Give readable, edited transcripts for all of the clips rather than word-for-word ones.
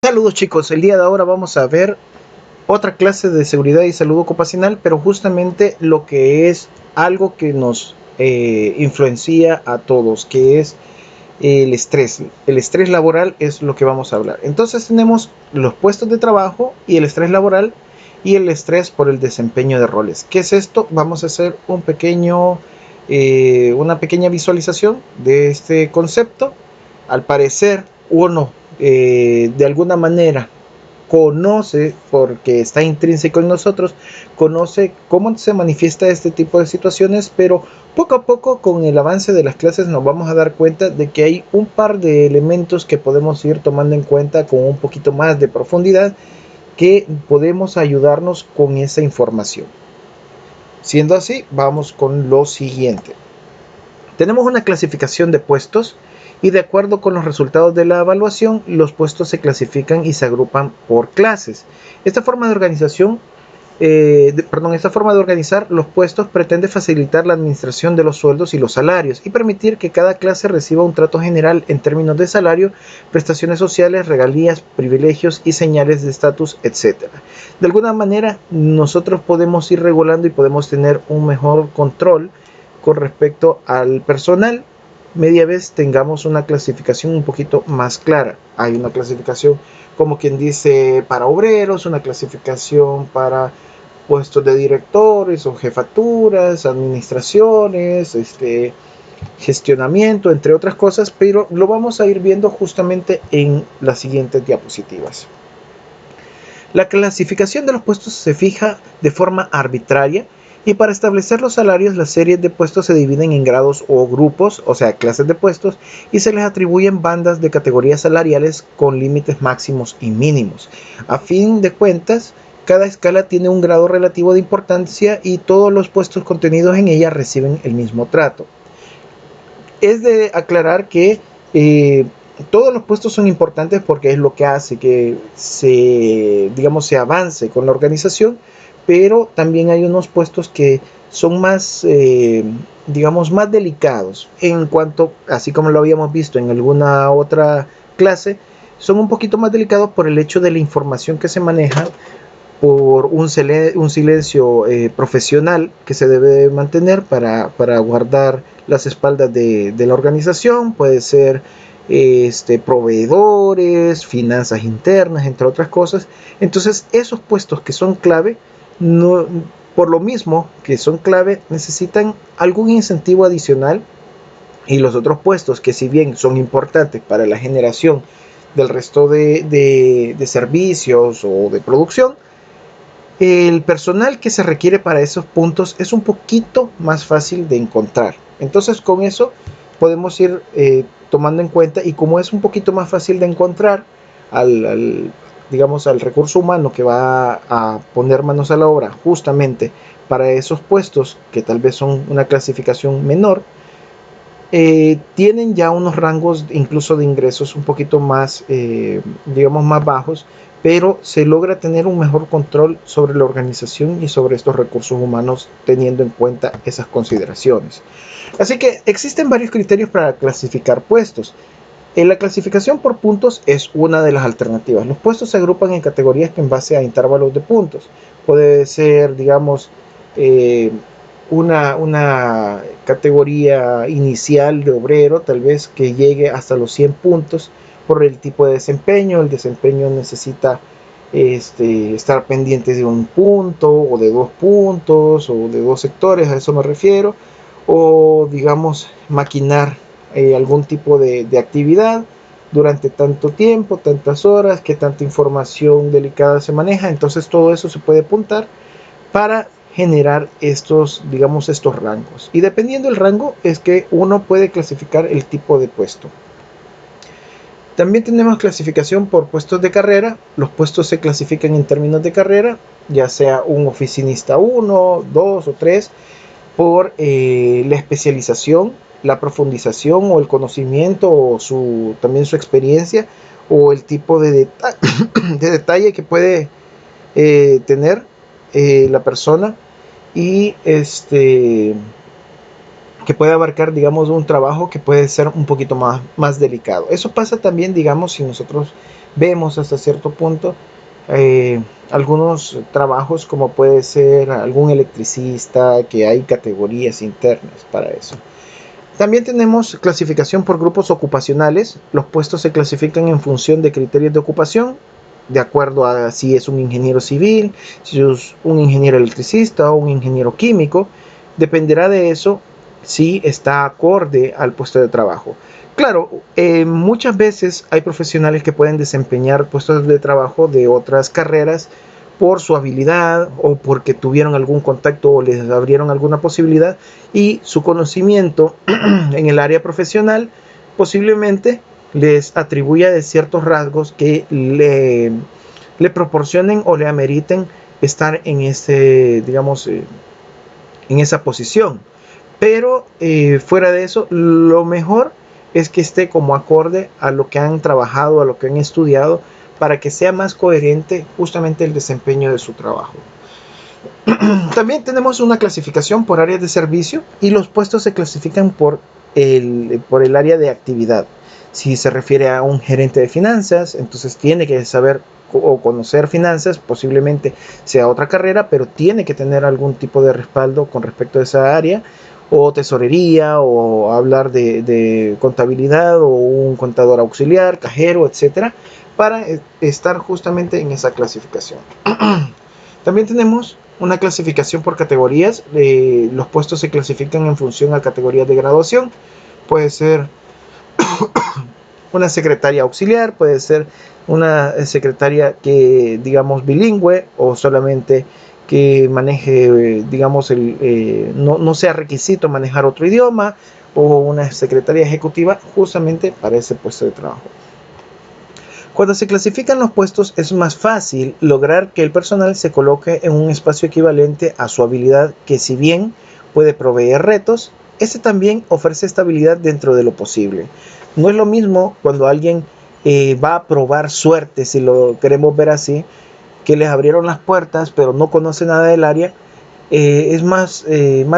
Saludos chicos, el día de ahora vamos a ver otra clase de seguridad y salud ocupacional, pero justamente lo que es algo que nos influencia a todos, que es el estrés. El estrés laboral es lo que vamos a hablar. Entonces tenemos los puestos de trabajo y el estrés laboral y el estrés por el desempeño de roles. ¿Qué es esto? Vamos a hacer una pequeña visualización de este concepto. Al parecer uno de alguna manera conoce, porque está intrínseco en nosotros, conoce cómo se manifiesta este tipo de situaciones, pero poco a poco con el avance de las clases nos vamos a dar cuenta de que hay un par de elementos que podemos ir tomando en cuenta con un poquito más de profundidad, que podemos ayudarnos con esa información. Siendo así, vamos con lo siguiente. Tenemos una clasificación de puestos y de acuerdo con los resultados de la evaluación, los puestos se clasifican y se agrupan por clases. Esta forma de organizar los puestos pretende facilitar la administración de los sueldos y los salarios y permitir que cada clase reciba un trato general en términos de salario, prestaciones sociales, regalías, privilegios y señales de estatus, etc. De alguna manera, nosotros podemos ir regulando y podemos tener un mejor control con respecto al personal, media vez tengamos una clasificación un poquito más clara. Hay una clasificación, como quien dice, para obreros, una clasificación para puestos de directores o jefaturas, administraciones, gestionamiento, entre otras cosas, pero lo vamos a ir viendo justamente en las siguientes diapositivas. La clasificación de los puestos se fija de forma arbitraria y para establecer los salarios las series de puestos se dividen en grados o grupos, o sea, clases de puestos, y se les atribuyen bandas de categorías salariales con límites máximos y mínimos. A fin de cuentas, cada escala tiene un grado relativo de importancia y todos los puestos contenidos en ella reciben el mismo trato. Es de aclarar que todos los puestos son importantes porque es lo que hace que se avance con la organización, pero también hay unos puestos que son más, más delicados en cuanto, así como lo habíamos visto en alguna otra clase, son un poquito más delicados por el hecho de la información que se maneja, por un silencio profesional que se debe mantener para guardar las espaldas de la organización. Puede ser proveedores, finanzas internas, entre otras cosas. Entonces esos puestos que son clave, no, por lo mismo que son clave, necesitan algún incentivo adicional, y los otros puestos que si bien son importantes para la generación del resto de servicios o de producción, el personal que se requiere para esos puntos es un poquito más fácil de encontrar. Entonces con eso podemos ir tomando en cuenta, y como es un poquito más fácil de encontrar al recurso humano que va a poner manos a la obra justamente para esos puestos que tal vez son una clasificación menor, tienen ya unos rangos incluso de ingresos un poquito más, más bajos, pero se logra tener un mejor control sobre la organización y sobre estos recursos humanos teniendo en cuenta esas consideraciones. Así que existen varios criterios para clasificar puestos. La clasificación por puntos es una de las alternativas. Los puestos se agrupan en categorías en base a intervalos de puntos. Puede ser, una categoría inicial de obrero, tal vez que llegue hasta los 100 puntos por el tipo de desempeño. El desempeño necesita estar pendiente de un punto o de 2 puntos o de 2 sectores, a eso me refiero, o maquinar algún tipo de actividad durante tanto tiempo, tantas horas, que tanta información delicada se maneja. Entonces todo eso se puede apuntar para generar estos rangos, y dependiendo del rango es que uno puede clasificar el tipo de puesto. También tenemos clasificación por puestos de carrera. Los puestos se clasifican en términos de carrera, ya sea un oficinista 1, 2 o 3, por la especialización, la profundización o el conocimiento, o también su experiencia, o el tipo de detalle que puede tener la persona, y que puede abarcar un trabajo que puede ser un poquito más delicado. Eso pasa también si nosotros vemos hasta cierto punto algunos trabajos, como puede ser algún electricista, que hay categorías internas para eso. También tenemos clasificación por grupos ocupacionales. Los puestos se clasifican en función de criterios de ocupación, de acuerdo a si es un ingeniero civil, si es un ingeniero electricista o un ingeniero químico. Dependerá de eso si está acorde al puesto de trabajo. Claro, muchas veces hay profesionales que pueden desempeñar puestos de trabajo de otras carreras por su habilidad o porque tuvieron algún contacto o les abrieron alguna posibilidad, y su conocimiento en el área profesional posiblemente les atribuya de ciertos rasgos que le proporcionen o le ameriten estar en ese, digamos, en esa posición. Pero fuera de eso, lo mejor es que esté como acorde a lo que han trabajado, a lo que han estudiado, para que sea más coherente justamente el desempeño de su trabajo. También tenemos una clasificación por áreas de servicio, y los puestos se clasifican por el área de actividad. Si se refiere a un gerente de finanzas, entonces tiene que saber o conocer finanzas, posiblemente sea otra carrera, pero tiene que tener algún tipo de respaldo con respecto a esa área, o tesorería, o hablar de contabilidad, o un contador auxiliar, cajero, etcétera, para estar justamente en esa clasificación. También tenemos una clasificación por categorías. Los puestos se clasifican en función a categorías de graduación. Puede ser una secretaria auxiliar, puede ser una secretaria que, digamos, bilingüe, o solamente que maneje, digamos, no sea requisito manejar otro idioma, o una secretaria ejecutiva justamente para ese puesto de trabajo. Cuando se clasifican los puestos, es más fácil lograr que el personal se coloque en un espacio equivalente a su habilidad, que si bien puede proveer retos, este también ofrece estabilidad dentro de lo posible. No es lo mismo cuando alguien va a probar suerte, si lo queremos ver así, que les abrieron las puertas pero no conoce nada del área. Es más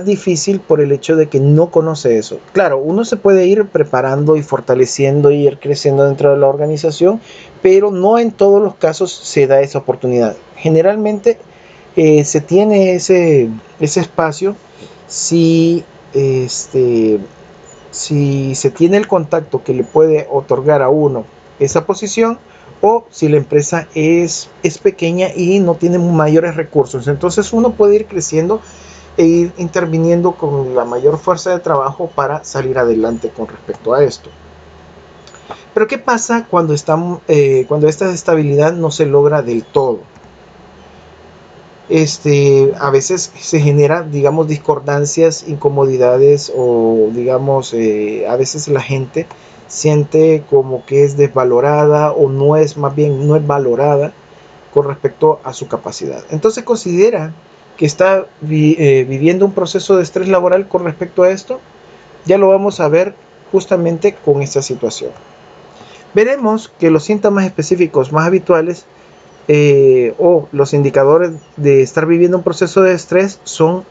difícil por el hecho de que no conoce eso. Claro, uno se puede ir preparando y fortaleciendo y ir creciendo dentro de la organización, pero no en todos los casos se da esa oportunidad. Generalmente se tiene ese espacio si, si se tiene el contacto que le puede otorgar a uno esa posición, o si la empresa es pequeña y no tiene mayores recursos. Entonces uno puede ir creciendo e ir interviniendo con la mayor fuerza de trabajo para salir adelante con respecto a esto. Pero ¿qué pasa cuando esta estabilidad no se logra del todo? A veces se genera, digamos, discordancias, incomodidades, o digamos, a veces la gente siente como que es desvalorada, o no es, más bien no es valorada con respecto a su capacidad. Entonces considera que está viviendo un proceso de estrés laboral con respecto a esto. Ya lo vamos a ver justamente con esta situación. Veremos que los síntomas específicos más habituales o los indicadores de estar viviendo un proceso de estrés son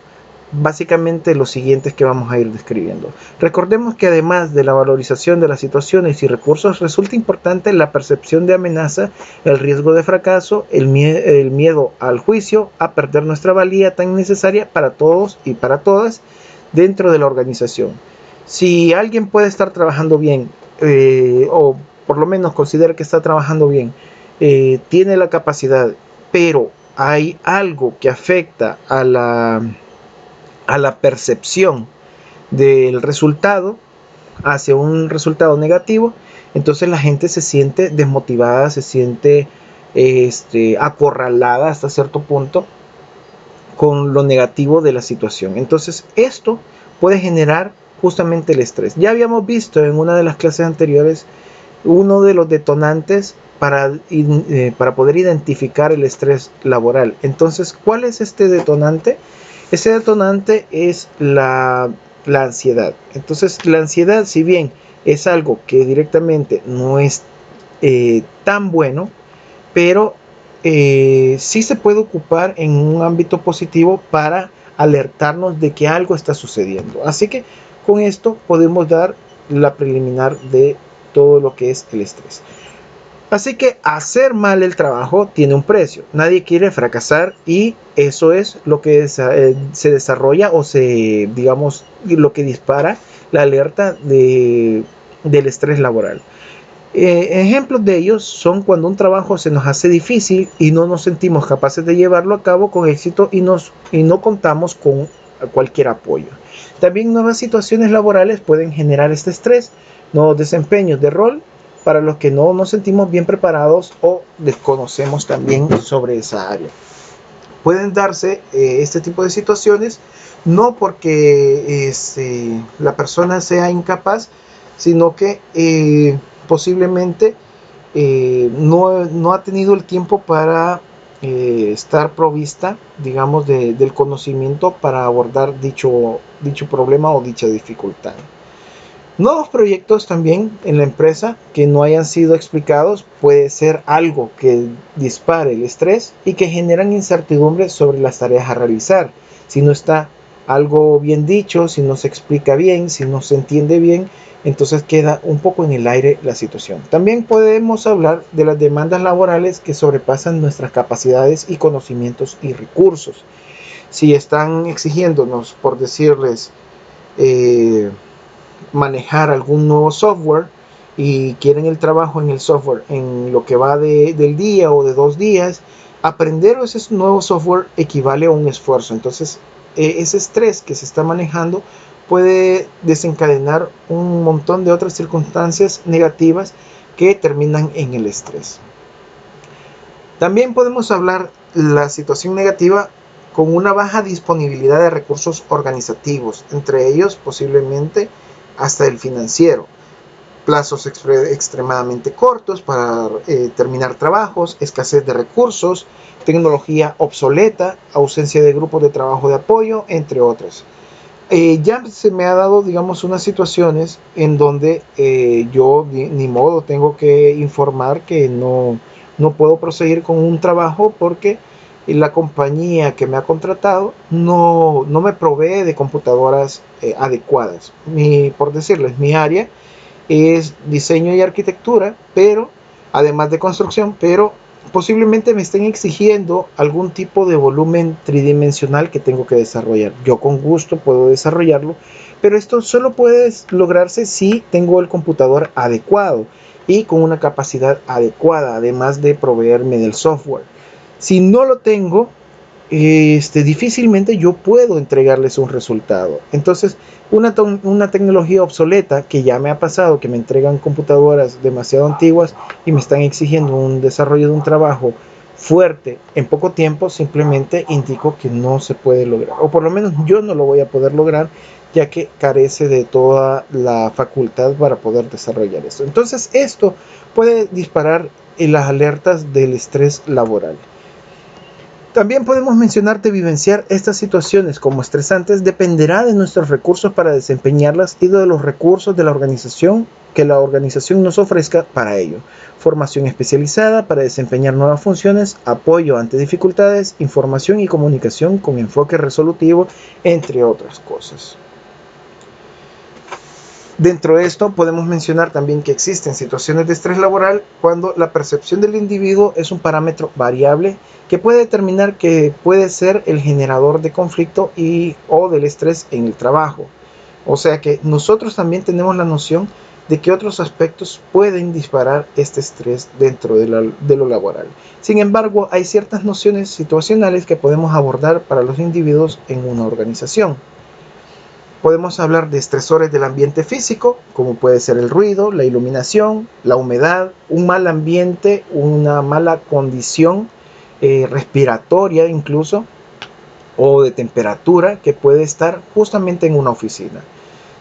básicamente los siguientes que vamos a ir describiendo. Recordemos que además de la valorización de las situaciones y recursos, resulta importante la percepción de amenaza, el riesgo de fracaso, el miedo al juicio, a perder nuestra valía tan necesaria para todos y para todas dentro de la organización. Si alguien puede estar trabajando bien, o por lo menos considera que está trabajando bien, tiene la capacidad, pero hay algo que afecta a la percepción del resultado hacia un resultado negativo, entonces la gente se siente desmotivada, se siente acorralada hasta cierto punto con lo negativo de la situación. Entonces esto puede generar justamente el estrés. Ya habíamos visto en una de las clases anteriores uno de los detonantes para poder identificar el estrés laboral. Entonces, ¿cuál es este detonante? Ese detonante es la ansiedad. Entonces, la ansiedad, si bien es algo que directamente no es tan bueno, pero sí se puede ocupar en un ámbito positivo para alertarnos de que algo está sucediendo. Así que con esto podemos dar la preliminar de todo lo que es el estrés. Así que hacer mal el trabajo tiene un precio. Nadie quiere fracasar y eso es lo que se desarrolla o digamos, lo que dispara la alerta del estrés laboral. Ejemplos de ellos son cuando un trabajo se nos hace difícil y no nos sentimos capaces de llevarlo a cabo con éxito y no contamos con cualquier apoyo. También nuevas situaciones laborales pueden generar este estrés, nuevos desempeños de rol para los que no nos sentimos bien preparados o desconocemos también sobre esa área. Pueden darse este tipo de situaciones no porque la persona sea incapaz, sino que posiblemente no ha tenido el tiempo para estar provista, digamos, del conocimiento para abordar dicho problema o dicha dificultad. Nuevos proyectos también en la empresa que no hayan sido explicados puede ser algo que dispare el estrés y que generan incertidumbre sobre las tareas a realizar. Si no está algo bien dicho, si no se explica bien, si no se entiende bien, entonces queda un poco en el aire la situación. También podemos hablar de las demandas laborales que sobrepasan nuestras capacidades y conocimientos y recursos. Si están exigiéndonos, por decirles, manejar algún nuevo software y quieren el trabajo en el software en lo que va del día o de 2 días, aprender ese nuevo software equivale a un esfuerzo. Entonces, ese estrés que se está manejando puede desencadenar un montón de otras circunstancias negativas que terminan en el estrés. También podemos hablar la situación negativa con una baja disponibilidad de recursos organizativos, entre ellos posiblemente hasta el financiero, plazos extremadamente cortos para terminar trabajos, escasez de recursos, tecnología obsoleta, ausencia de grupos de trabajo de apoyo, entre otros. Ya se me ha dado, digamos, unas situaciones en donde yo ni modo tengo que informar que no puedo proseguir con un trabajo porque la compañía que me ha contratado no me provee de computadoras adecuadas. Por decirles, mi área es diseño y arquitectura, pero además de construcción, pero posiblemente me estén exigiendo algún tipo de volumen tridimensional que tengo que desarrollar. Yo con gusto puedo desarrollarlo, pero esto solo puede lograrse si tengo el computador adecuado y con una capacidad adecuada, además de proveerme del software. Si no lo tengo, difícilmente yo puedo entregarles un resultado. Entonces, una tecnología obsoleta que ya me ha pasado, que me entregan computadoras demasiado antiguas y me están exigiendo un desarrollo de un trabajo fuerte en poco tiempo, simplemente indico que no se puede lograr, o por lo menos yo no lo voy a poder lograr, ya que carece de toda la facultad para poder desarrollar esto. Entonces, esto puede disparar las alertas del estrés laboral. También podemos mencionar que vivenciar estas situaciones como estresantes dependerá de nuestros recursos para desempeñarlas y de los recursos de la organización que la organización nos ofrezca para ello. Formación especializada para desempeñar nuevas funciones, apoyo ante dificultades, información y comunicación con enfoque resolutivo, entre otras cosas. Dentro de esto podemos mencionar también que existen situaciones de estrés laboral cuando la percepción del individuo es un parámetro variable que puede determinar que puede ser el generador de conflicto o del estrés en el trabajo. O sea que nosotros también tenemos la noción de que otros aspectos pueden disparar este estrés dentro de lo laboral. Sin embargo, hay ciertas nociones situacionales que podemos abordar para los individuos en una organización. Podemos hablar de estresores del ambiente físico, como puede ser el ruido, la iluminación, la humedad, un mal ambiente, una mala condición respiratoria incluso, o de temperatura que puede estar justamente en una oficina.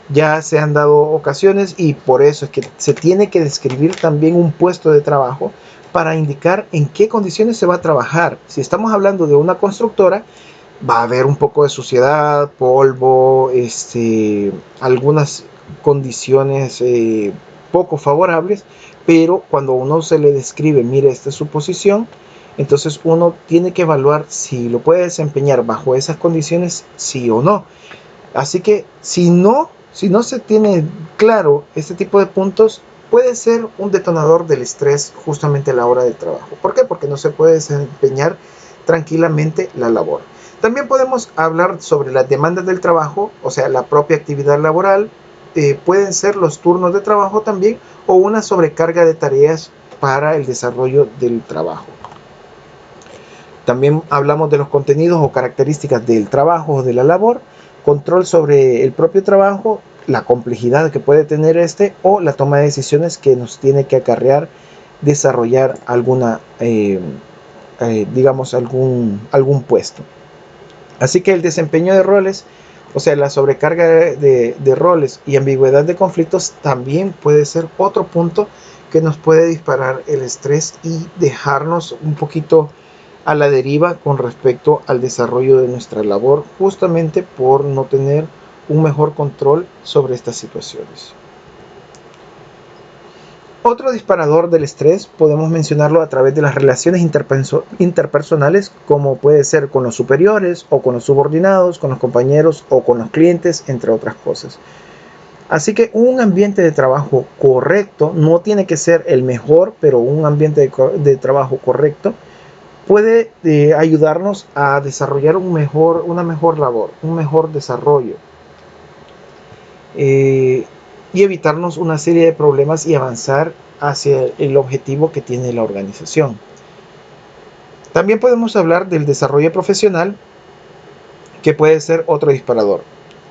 Ya se han dado ocasiones y por eso es que se tiene que describir también un puesto de trabajo para indicar en qué condiciones se va a trabajar. Si estamos hablando de una constructora, va a haber un poco de suciedad, polvo, algunas condiciones poco favorables, pero cuando uno se le describe, mire, esta es su posición, entonces uno tiene que evaluar si lo puede desempeñar bajo esas condiciones, sí o no. Así que si no se tiene claro este tipo de puntos, puede ser un detonador del estrés justamente a la hora del trabajo. ¿Por qué? Porque no se puede desempeñar tranquilamente la labor. También podemos hablar sobre las demandas del trabajo, o sea, la propia actividad laboral, pueden ser los turnos de trabajo también, o una sobrecarga de tareas para el desarrollo del trabajo. También hablamos de los contenidos o características del trabajo o de la labor, control sobre el propio trabajo, la complejidad que puede tener este o la toma de decisiones que nos tiene que acarrear desarrollar alguna, digamos, algún puesto. Así que el desempeño de roles, o sea, la sobrecarga de roles y ambigüedad de conflictos también puede ser otro punto que nos puede disparar el estrés y dejarnos un poquito a la deriva con respecto al desarrollo de nuestra labor, justamente por no tener un mejor control sobre estas situaciones. Otro disparador del estrés podemos mencionarlo a través de las relaciones interpersonales, como puede ser con los superiores o con los subordinados, con los compañeros o con los clientes, entre otras cosas. Así que un ambiente de trabajo correcto no tiene que ser el mejor, pero un ambiente de trabajo correcto puede ayudarnos a desarrollar una mejor labor, un mejor desarrollo y evitarnos una serie de problemas y avanzar hacia el objetivo que tiene la organización. También podemos hablar del desarrollo profesional, que puede ser otro disparador.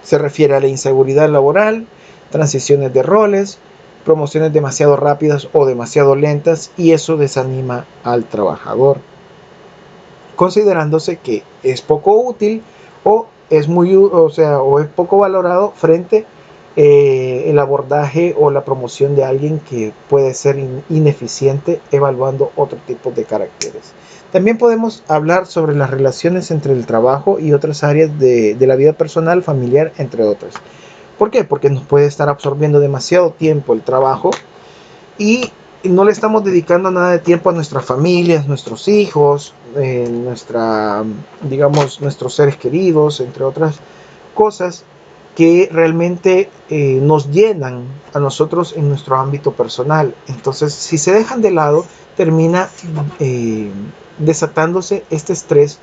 Se refiere a la inseguridad laboral, transiciones de roles, promociones demasiado rápidas o demasiado lentas, y eso desanima al trabajador, considerándose que es poco útil o es poco valorado frente el abordaje o la promoción de alguien que puede ser ineficiente, evaluando otro tipo de caracteres. También podemos hablar sobre las relaciones entre el trabajo y otras áreas de la vida personal, familiar, entre otras. ¿Por qué? Porque nos puede estar absorbiendo demasiado tiempo el trabajo y no le estamos dedicando nada de tiempo a nuestras familias, nuestros hijos, nuestros seres queridos, entre otras cosas que realmente nos llenan a nosotros en nuestro ámbito personal. Entonces, si se dejan de lado, termina desatándose este estrés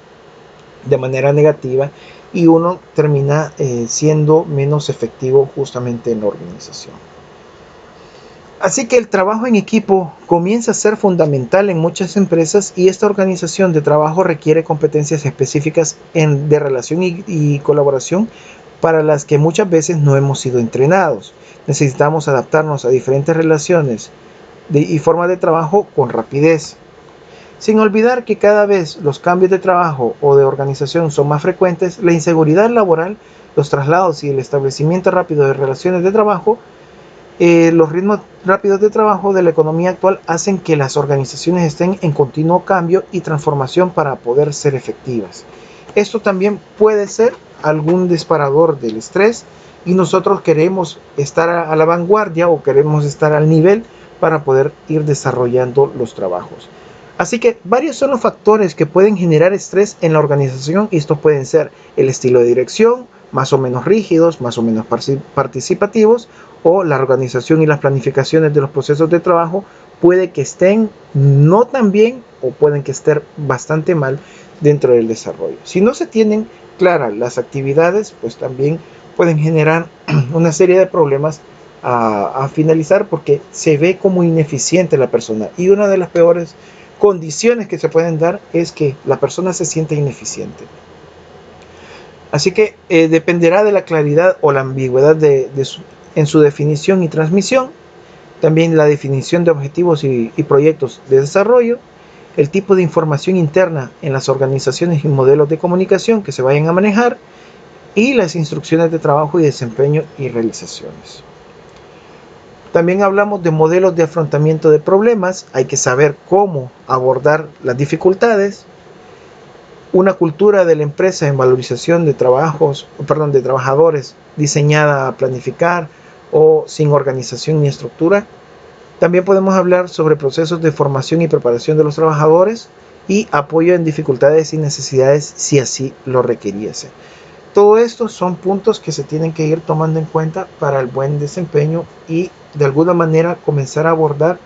de manera negativa y uno termina siendo menos efectivo justamente en la organización. Así que el trabajo en equipo comienza a ser fundamental en muchas empresas, y esta organización de trabajo requiere competencias específicas de relación y colaboración para las que muchas veces no hemos sido entrenados. Necesitamos adaptarnos a diferentes relaciones y formas de trabajo con rapidez. Sin olvidar que cada vez los cambios de trabajo o de organización son más frecuentes, la inseguridad laboral, los traslados y el establecimiento rápido de relaciones de trabajo, los ritmos rápidos de trabajo de la economía actual hacen que las organizaciones estén en continuo cambio y transformación para poder ser efectivas. Esto también puede ser algún disparador del estrés, y nosotros queremos estar a la vanguardia o queremos estar al nivel para poder ir desarrollando los trabajos. Así que varios son los factores que pueden generar estrés en la organización, y estos pueden ser el estilo de dirección, más o menos rígidos, más o menos participativos, o la organización y las planificaciones de los procesos de trabajo puede que estén no tan bien o pueden que estén bastante mal dentro del desarrollo. Si no se tienen claras las actividades, pues también pueden generar una serie de problemas a finalizar, porque se ve como ineficiente la persona, y una de las peores condiciones que se pueden dar es que la persona se siente ineficiente. Así que dependerá de la claridad o la ambigüedad en su definición y transmisión, también la definición de objetivos y proyectos de desarrollo, el tipo de información interna en las organizaciones y modelos de comunicación que se vayan a manejar, y las instrucciones de trabajo y desempeño y realizaciones. También hablamos de modelos de afrontamiento de problemas. Hay que saber cómo abordar las dificultades. Una cultura de la empresa en valorización de trabajadores diseñada a planificar o sin organización ni estructura. También podemos hablar sobre procesos de formación y preparación de los trabajadores y apoyo en dificultades y necesidades si así lo requiriese. Todo esto son puntos que se tienen que ir tomando en cuenta para el buen desempeño y de alguna manera comenzar a abordar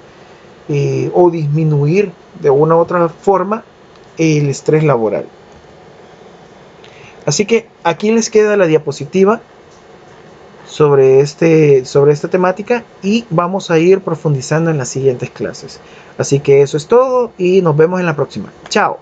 o disminuir de una u otra forma el estrés laboral. Así que aquí les queda la diapositiva sobre esta temática y vamos a ir profundizando en las siguientes clases. Así que eso es todo y nos vemos en la próxima. Chao.